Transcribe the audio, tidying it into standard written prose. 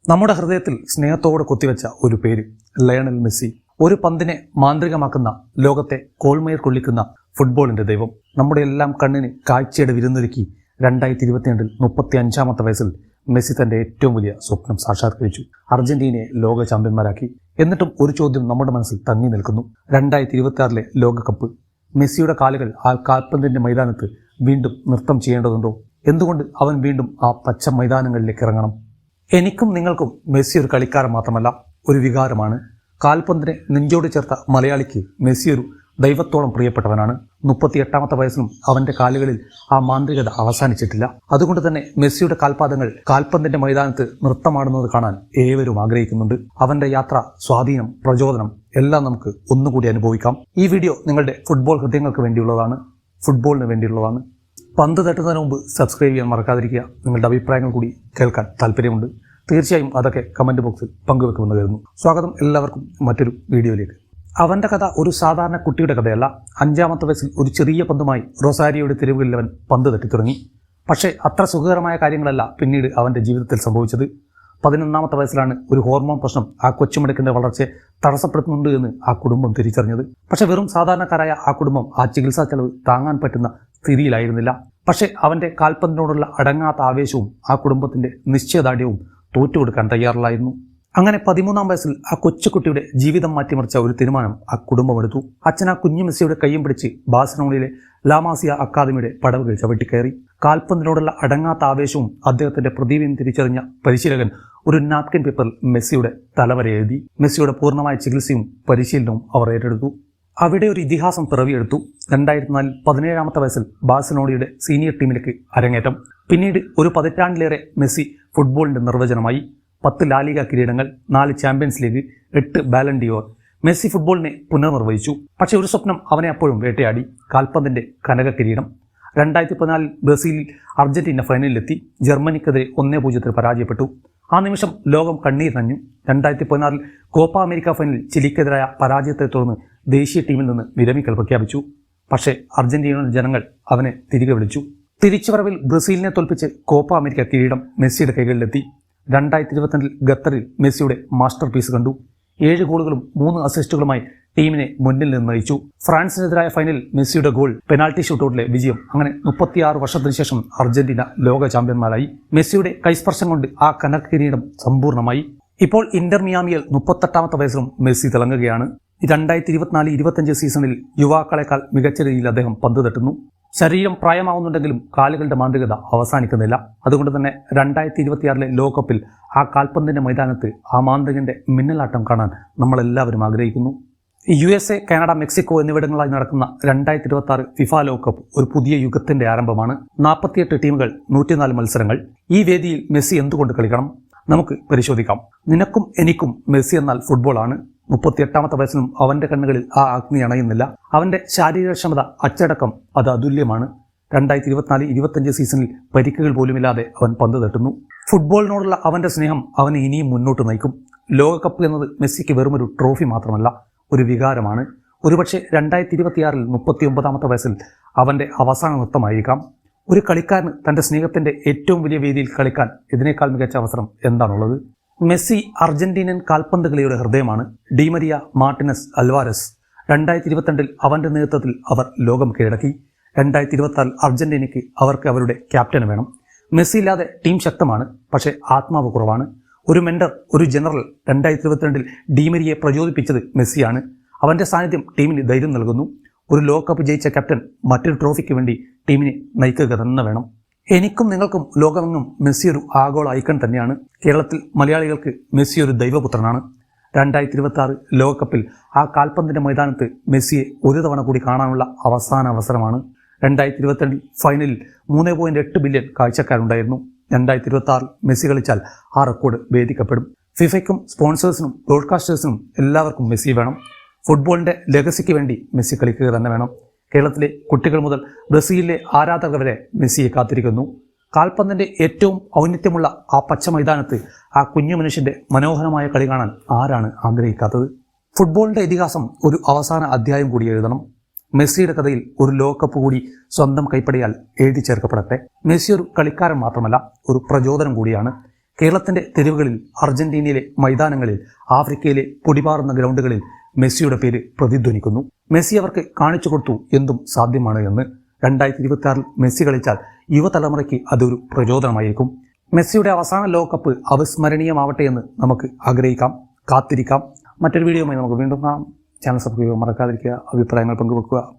നമ്മുടെ ഹൃദയത്തിൽ സ്നേഹത്തോടെ കൊത്തിവെച്ച ഒരു പേര്, ലയണൽ മെസ്സി. ഒരു പന്തിനെ മാന്ത്രികമാക്കുന്ന, ലോകത്തെ കോൾമേർ കൊള്ളിക്കുന്ന ഫുട്ബോളിന്റെ ദൈവം. നമ്മുടെ എല്ലാം കണ്ണിന് കാഴ്ചയുടെ വിരുന്നൊരുക്കി 2022 35-ാമത്തെ വയസ്സിൽ മെസ്സി തന്റെ ഏറ്റവും വലിയ സ്വപ്നം സാക്ഷാത്കരിച്ചു. അർജന്റീനയെ ലോക ചാമ്പ്യന്മാരാക്കി. എന്നിട്ടും ഒരു ചോദ്യം നമ്മുടെ മനസ്സിൽ തങ്ങി നിൽക്കുന്നു. 2026 ലോകകപ്പ്. മെസ്സിയുടെ കാലുകൾ ആ കാൽപന്തിന്റെ മൈതാനത്ത് വീണ്ടും നൃത്തം ചെയ്യേണ്ടതുണ്ടോ? എന്തുകൊണ്ട് അവൻ വീണ്ടും ആ പച്ച മൈതാനങ്ങളിലേക്ക് ഇറങ്ങണം? എനിക്കും നിങ്ങൾക്കും മെസ്സി ഒരു കളിക്കാരൻ മാത്രമല്ല, ഒരു വികാരമാണ്. കാൽപന്തിനെ നെഞ്ചോട് ചേർത്ത മലയാളിക്ക് മെസ്സി ഒരു ദൈവത്തോളം പ്രിയപ്പെട്ടവനാണ്. 38-ാമത്തെ വയസ്സിലും അവന്റെ കാലുകളിൽ ആ മാന്ത്രികത അവസാനിച്ചിട്ടില്ല. അതുകൊണ്ട് തന്നെ മെസ്സിയുടെ കാൽപാദങ്ങൾ കാൽപന്തിന്റെ മൈതാനത്ത് നൃത്തമാടുന്നത് കാണാൻ ഏവരും ആഗ്രഹിക്കുന്നുണ്ട്. അവന്റെ യാത്ര, സ്വാധീനം, പ്രചോദനം എല്ലാം നമുക്ക് ഒന്നുകൂടി അനുഭവിക്കാം. ഈ വീഡിയോ നിങ്ങളുടെ ഫുട്ബോൾ ഹൃദയങ്ങൾക്ക് വേണ്ടിയുള്ളതാണ്, ഫുട്ബോളിന് വേണ്ടിയുള്ളതാണ്. പന്ത് തട്ടുന്നതിന് മുമ്പ് സബ്സ്ക്രൈബ് ചെയ്യാൻ മറക്കാതിരിക്കുക. നിങ്ങളുടെ അഭിപ്രായങ്ങൾ കൂടി കേൾക്കാൻ താല്പര്യമുണ്ട്. തീർച്ചയായും അതൊക്കെ കമന്റ് ബോക്സിൽ പങ്കുവെക്കുമെന്ന് കരുതുന്നു. സ്വാഗതം എല്ലാവർക്കും മറ്റൊരു വീഡിയോയിലേക്ക്. അവന്റെ കഥ ഒരു സാധാരണ കുട്ടിയുടെ കഥയല്ല. 5-ാമത്തെ വയസ്സിൽ ഒരു ചെറിയ പന്തുമായി റൊസാരിയോയുടെ തെരുവുകളിൽ അവൻ പന്ത് തട്ടിത്തുടങ്ങി. പക്ഷേ അത്ര സുഖകരമായ കാര്യങ്ങളല്ല പിന്നീട് അവന്റെ ജീവിതത്തിൽ സംഭവിച്ചത്. 11-ാമത്തെ വയസ്സിലാണ് ഒരു ഹോർമോൺ പ്രശ്നം ആ കൊച്ചുമിടുക്കിന്റെ വളർച്ചയെ തടസ്സപ്പെടുത്തുന്നുണ്ട് എന്ന് ആ കുടുംബം തിരിച്ചറിഞ്ഞത്. പക്ഷെ വെറും സാധാരണക്കാരായ ആ കുടുംബം ആ ചികിത്സാ ചെലവ് താങ്ങാൻ പറ്റുന്ന സ്ഥിതിയിലായിരുന്നില്ല. പക്ഷേ അവന്റെ കാൽപന്തിനോടുള്ള അടങ്ങാത്ത ആവേശവും ആ കുടുംബത്തിന്റെ നിശ്ചയദാർഢ്യവും തോറ്റുകൊടുക്കാൻ തയ്യാറില്ലായിരുന്നു. അങ്ങനെ 13-ാം വയസ്സിൽ ആ കൊച്ചുകുട്ടിയുടെ ജീവിതം മാറ്റിമറിച്ച ഒരു തീരുമാനം ആ കുടുംബം എടുത്തു. അച്ഛൻ ആ കുഞ്ഞു മെസ്സിയുടെ കയ്യും പിടിച്ച് ബാഴ്സലോണയിലെ ലാമാസിയ അക്കാദമിയുടെ പടവുകൾ ചവിട്ടിക്കയറി. കാൽപന്തിനോടുള്ള അടങ്ങാത്ത ആവേശവും അദ്ദേഹത്തിന്റെ പ്രതിഭയും തിരിച്ചറിഞ്ഞ പരിശീലകൻ ഒരു നാപ്കിൻ പേപ്പറിൽ മെസ്സിയുടെ തലവര എഴുതി. മെസ്സിയുടെ പൂർണ്ണമായ ചികിത്സയും പരിശീലനവും അവർ ഏറ്റെടുത്തു. അവിടെ ഒരു ഇതിഹാസം പിറവിയെടുത്തു. 2004 17-ാമത്തെ വയസ്സിൽ ബാഴ്സലോണയുടെ സീനിയർ ടീമിലേക്ക് അരങ്ങേറ്റം. പിന്നീട് ഒരു പതിറ്റാണ്ടിലേറെ മെസ്സി ഫുട്ബോളിന്റെ നിർവചനമായി. 10 ലാലിഗ കിരീടങ്ങൾ, 4 ചാമ്പ്യൻസ് ലീഗ്, 8 ബാലൻ ഡിയോർ. മെസ്സി ഫുട്ബോളിനെ പുനർനിർവഹിച്ചു. പക്ഷേ ഒരു സ്വപ്നം അവനെ അപ്പോഴും വേട്ടയാടി: കാൽപന്തിന്റെ കനക കിരീടം. 2014 ബ്രസീലിൽ അർജന്റീന ഫൈനലിലെത്തി. ജർമ്മനിക്കെതിരെ 1-0 പരാജയപ്പെട്ടു. ആ നിമിഷം ലോകം കണ്ണീർ നഞ്ഞു. 2016 കോപ്പ അമേരിക്ക ഫൈനലിൽ ചിലിക്കെതിരായ പരാജയത്തെ തുടർന്ന് ദേശീയ ടീമിൽ നിന്ന് വിരമിക്കൽ പ്രഖ്യാപിച്ചു. പക്ഷേ അർജന്റീന ജനങ്ങൾ അവനെ തിരികെ വിളിച്ചു. തിരിച്ചുവരവിൽ ബ്രസീലിനെ തോൽപ്പിച്ച് കോപ്പ അമേരിക്ക കിരീടം മെസ്സിയുടെ കൈകളിലെത്തി. 2022 ഖത്തറിൽ മെസ്സിയുടെ മാസ്റ്റർ പീസ് കണ്ടു. 7 ഗോളുകളും 3 അസിസ്റ്റുകളുമായി ടീമിനെ മുന്നിൽ നിന്ന് നയിച്ചു. ഫ്രാൻസിനെതിരായ ഫൈനലിൽ മെസ്സിയുടെ ഗോൾ, പെനാൽറ്റി ഷൂട്ടൌട്ടിലെ വിജയം. അങ്ങനെ 36 വർഷത്തിന് ശേഷം അർജന്റീന ലോക ചാമ്പ്യന്മാരായി. മെസ്സിയുടെ കൈസ്പർശം കൊണ്ട് ആ കനക കിരീടം സമ്പൂർണ്ണമായി. ഇപ്പോൾ ഇന്റർ മിയാമിയിൽ 38-ാമത്തെ വയസ്സിലും മെസ്സി തിളങ്ങുകയാണ്. 2024-25 സീസണിൽ യുവാക്കളെക്കാൾ മികച്ച രീതിയിൽ അദ്ദേഹം പന്ത് തട്ടുന്നു. ശരീരം പ്രായമാവുന്നുണ്ടെങ്കിലും കാലുകളുടെ മാന്ത്രികത അവസാനിക്കുന്നില്ല. അതുകൊണ്ട് തന്നെ 2026 ലോകകപ്പിൽ ആ കാൽപന്തിന്റെ മൈതാനത്ത് ആ മാന്ത്രികന്റെ മിന്നലാട്ടം കാണാൻ നമ്മളെല്ലാവരും ആഗ്രഹിക്കുന്നു. USA, കാനഡ, മെക്സിക്കോ എന്നിവിടങ്ങളിലായി നടക്കുന്ന 2026 ഫിഫ ലോകകപ്പ് ഒരു പുതിയ യുഗത്തിന്റെ ആരംഭമാണ്. 48 ടീമുകൾ, 104 മത്സരങ്ങൾ. ഈ വേദിയിൽ മെസ്സി എന്തുകൊണ്ട് കളിക്കണം? നമുക്ക് പരിശോധിക്കാം. നിനക്കും എനിക്കും മെസ്സി എന്നാൽ ഫുട്ബോളാണ്. 38-ാമത്തെ വയസ്സിലും അവന്റെ കണ്ണുകളിൽ ആ അഗ്നി അണയുന്നില്ല. അവന്റെ ശാരീരികക്ഷമത, അച്ചടക്കം അത് അതുല്യമാണ്. 2024-25 സീസണിൽ പരിക്കുകൾ പോലുമില്ലാതെ അവൻ പന്ത് തട്ടുന്നു. ഫുട്ബോളിനോടുള്ള അവന്റെ സ്നേഹം അവനെ ഇനിയും മുന്നോട്ട് നയിക്കും. ലോകകപ്പ് എന്നത് മെസ്സിക്ക് വെറുമൊരു ട്രോഫി മാത്രമല്ല, ഒരു വികാരമാണ്. ഒരുപക്ഷെ 2026 39-ാമത്തെ വയസ്സിൽ അവന്റെ അവസാന നൃത്തമായിരിക്കാം. ഒരു കളിക്കാരന് തന്റെ സ്നേഹത്തിന്റെ ഏറ്റവും വലിയ വേദിയിൽ കളിക്കാൻ ഇതിനേക്കാൾ മികച്ച അവസരം എന്താണുള്ളത്? മെസ്സി അർജന്റീനൻ കാൽപന്ത് കളിയുടെ ഹൃദയമാണ്. Di Maria, Martinez, Alvarez. 2022 അവന്റെ നേതൃത്വത്തിൽ അവർ ലോകം കീഴടക്കി. 2026 അർജന്റീനയ്ക്ക് അവർക്ക് അവരുടെ ക്യാപ്റ്റന് വേണം. മെസ്സി ഇല്ലാതെ ടീം ശക്തമാണ്, പക്ഷേ ആത്മാവ് കുറവാണ്. ഒരു മെന്റർ, ഒരു ജനറൽ. 2022 ഡിമരിയെ പ്രചോദിപ്പിച്ചത് മെസ്സിയാണ്. അവന്റെ സാന്നിധ്യം ടീമിന് ധൈര്യം നൽകുന്നു. ഒരു ലോകകപ്പ് ജയിച്ച ക്യാപ്റ്റൻ മറ്റൊരു ട്രോഫിക്ക് വേണ്ടി ടീമിനെ നയിക്കുക തന്നെ വേണം. എനിക്കും നിങ്ങൾക്കും ലോകമെങ്ങും മെസ്സി ഒരു ആഗോള ഐക്കൺ തന്നെയാണ്. കേരളത്തിൽ മലയാളികൾക്ക് മെസ്സി ഒരു ദൈവപുത്രനാണ്. 2026 ലോകകപ്പിൽ ആ കാൽപന്തിന്റെ മൈതാനത്ത് മെസ്സിയെ ഒരു തവണ കൂടി കാണാനുള്ള അവസാന അവസരമാണ്. 2022 ഫൈനലിൽ 3.8 ബില്യൺ കാഴ്ചക്കാരുണ്ടായിരുന്നു. 2026 മെസ്സി കളിച്ചാൽ ആ റെക്കോർഡ് ഭേദിക്കപ്പെടും. ഫിഫയ്ക്കും സ്പോൺസേഴ്സിനും ബ്രോഡ്കാസ്റ്റേഴ്സിനും എല്ലാവർക്കും മെസ്സി വേണം. ഫുട്ബോളിന്റെ ലെഗസിക്ക് വേണ്ടി മെസ്സി കളിക്കുക തന്നെ വേണം. കേരളത്തിലെ കുട്ടികൾ മുതൽ ബ്രസീലിലെ ആരാധകർ വരെ മെസ്സിയെ കാത്തിരിക്കുന്നു. കാൽപന്തിന്റെ ഏറ്റവും ഔന്നത്യമുള്ള ആ പച്ച മൈതാനത്ത് ആ കുഞ്ഞു മനുഷ്യന്റെ മനോഹരമായ കളി കാണാൻ ആരാണ് ആഗ്രഹിക്കാത്തത്? ഫുട്ബോളിന്റെ ഇതിഹാസം ഒരു അവസാന അധ്യായം കൂടി എഴുതണം. മെസ്സിയുടെ കഥയിൽ ഒരു ലോകകപ്പ് കൂടി സ്വന്തം കൈപ്പടിയാൽ എഴുതി ചേർക്കപ്പെടട്ടെ. മെസ്സി ഒരു കളിക്കാരൻ മാത്രമല്ല, ഒരു പ്രചോദനം കൂടിയാണ്. കേരളത്തിന്റെ തെരുവുകളിൽ, അർജന്റീനയിലെ മൈതാനങ്ങളിൽ, ആഫ്രിക്കയിലെ പൊടിപാറുന്ന ഗ്രൗണ്ടുകളിൽ മെസ്സിയുടെ പേര് പ്രതിധ്വനിക്കുന്നു. മെസ്സി അവർക്ക് കാണിച്ചു കൊടുത്തു എന്തും സാധ്യമാണ് എന്ന്. 2026 മെസ്സി കളിച്ചാൽ യുവതലമുറയ്ക്ക് അതൊരു പ്രചോദനമായിരിക്കും. മെസ്സിയുടെ അവസാന ലോകകപ്പ് അവിസ്മരണീയമാവട്ടെ എന്ന് നമുക്ക് ആഗ്രഹിക്കാം, കാത്തിരിക്കാം. മറ്റൊരു വീഡിയോയുമായി നമുക്ക് വീണ്ടും കാണാം. ചാനൽ സബ്സ്ക്രൈബ് ചെയ്യാൻ മറക്കാതിരിക്കുക. അഭിപ്രായങ്ങൾ പങ്കുവെക്കുക.